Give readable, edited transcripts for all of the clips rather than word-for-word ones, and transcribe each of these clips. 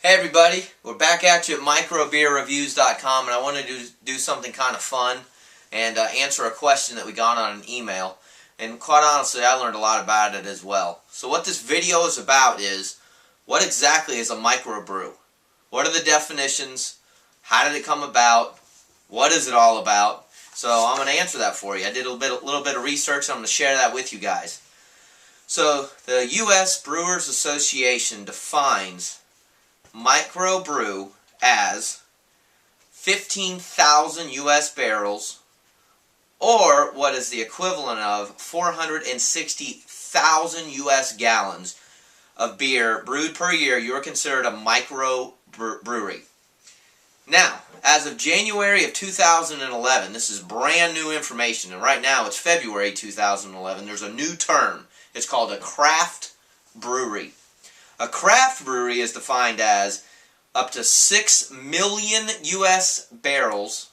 Hey everybody, we're back at you at MicroBrewery.com, and I wanted to do something kind of fun and answer a question that we got on an email. And quite honestly, I learned a lot about it as well. So what this video is about is, what exactly is a microbrew? What are the definitions? How did it come about? What is it all about? So I'm going to answer that for you. I did a little bit of research, and I'm going to share that with you guys. So the U.S. Brewers Association defines microbrew as 15,000 U.S. barrels, or what is the equivalent of 460,000 U.S. gallons of beer brewed per year. You are considered a microbrewery. Now, as of January of 2011, this is brand new information, and right now it's February 2011, there's a new term. It's called a craft brewery. A craft brewery is defined as up to 6 million U.S. barrels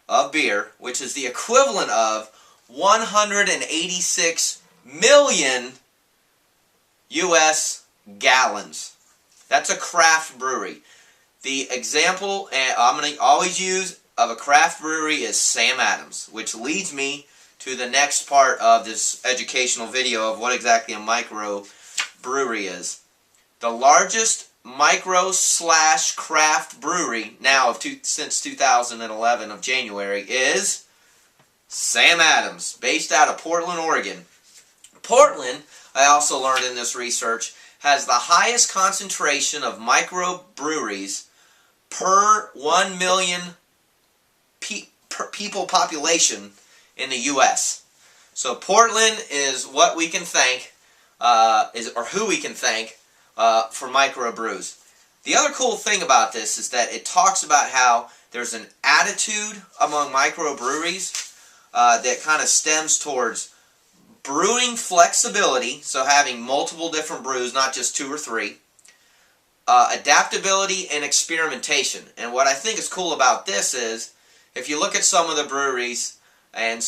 of beer, which is the equivalent of 186 million U.S. gallons. That's a craft brewery. The example I'm going to always use of a craft brewery is Sam Adams, which leads me to the next part of this educational video of what exactly a microbrewery is. The largest micro/craft brewery now since 2011 of January is Sam Adams, based out of Portland, Oregon. Portland, I also learned in this research, has the highest concentration of microbreweries per 1 million people population in the U.S. So Portland is what we can thank, who we can thank for microbrews. The other cool thing about this is that it talks about how there's an attitude among microbreweries that kind of stems towards brewing flexibility, so having multiple different brews, not just 2 or 3, adaptability and experimentation. And what I think is cool about this is, if you look at some of the breweries, and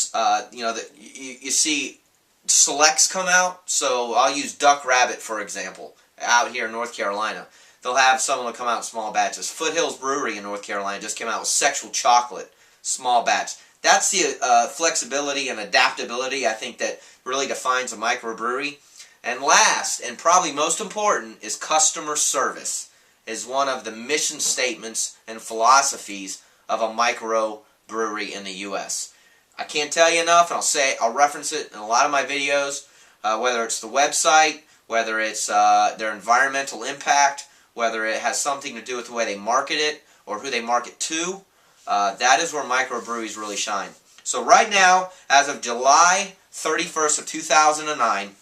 you see selects come out. So I'll use Duck Rabbit for example. Out here in North Carolina, they'll have some of them come out in small batches. Foothills Brewery in North Carolina just came out with Sexual Chocolate, small batch. That's the flexibility and adaptability, I think, that really defines a microbrewery. And last, and probably most important, is customer service. Is one of the mission statements and philosophies of a microbrewery in the U.S. I can't tell you enough, and I'll reference it in a lot of my videos, whether it's the website, whether it's their environmental impact, whether it has something to do with the way they market it or who they market to. That is where microbreweries really shine. So right now, as of July 31st of 2009,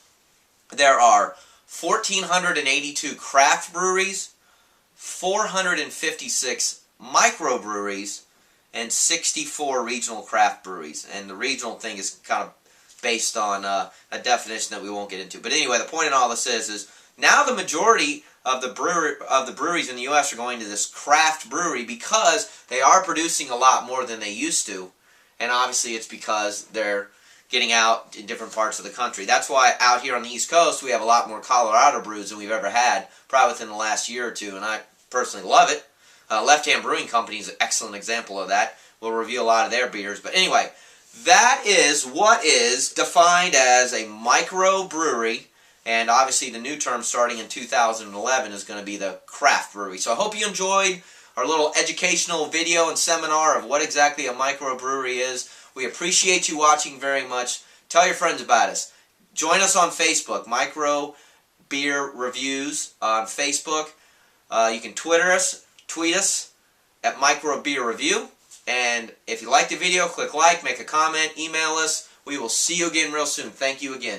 there are 1,482 craft breweries, 456 microbreweries, and 64 regional craft breweries. And the regional thing is kind of based on a definition that we won't get into. But anyway, the point in all this is now the majority of the breweries in the U.S. are going to this craft brewery because they are producing a lot more than they used to. And obviously it's because they're getting out in different parts of the country. That's why out here on the East Coast we have a lot more Colorado brews than we've ever had, probably within the last year or two. And I personally love it. Left Hand Brewing Company is an excellent example of that. We'll review a lot of their beers. But anyway, that is what is defined as a microbrewery. And obviously the new term starting in 2011 is going to be the craft brewery. So I hope you enjoyed our little educational video and seminar of what exactly a microbrewery is. We appreciate you watching very much. Tell your friends about us. Join us on Facebook, Micro Beer Reviews on Facebook. You can tweet us at MicroBrewery. And if you like the video, click like, make a comment, email us. We will see you again real soon. Thank you again.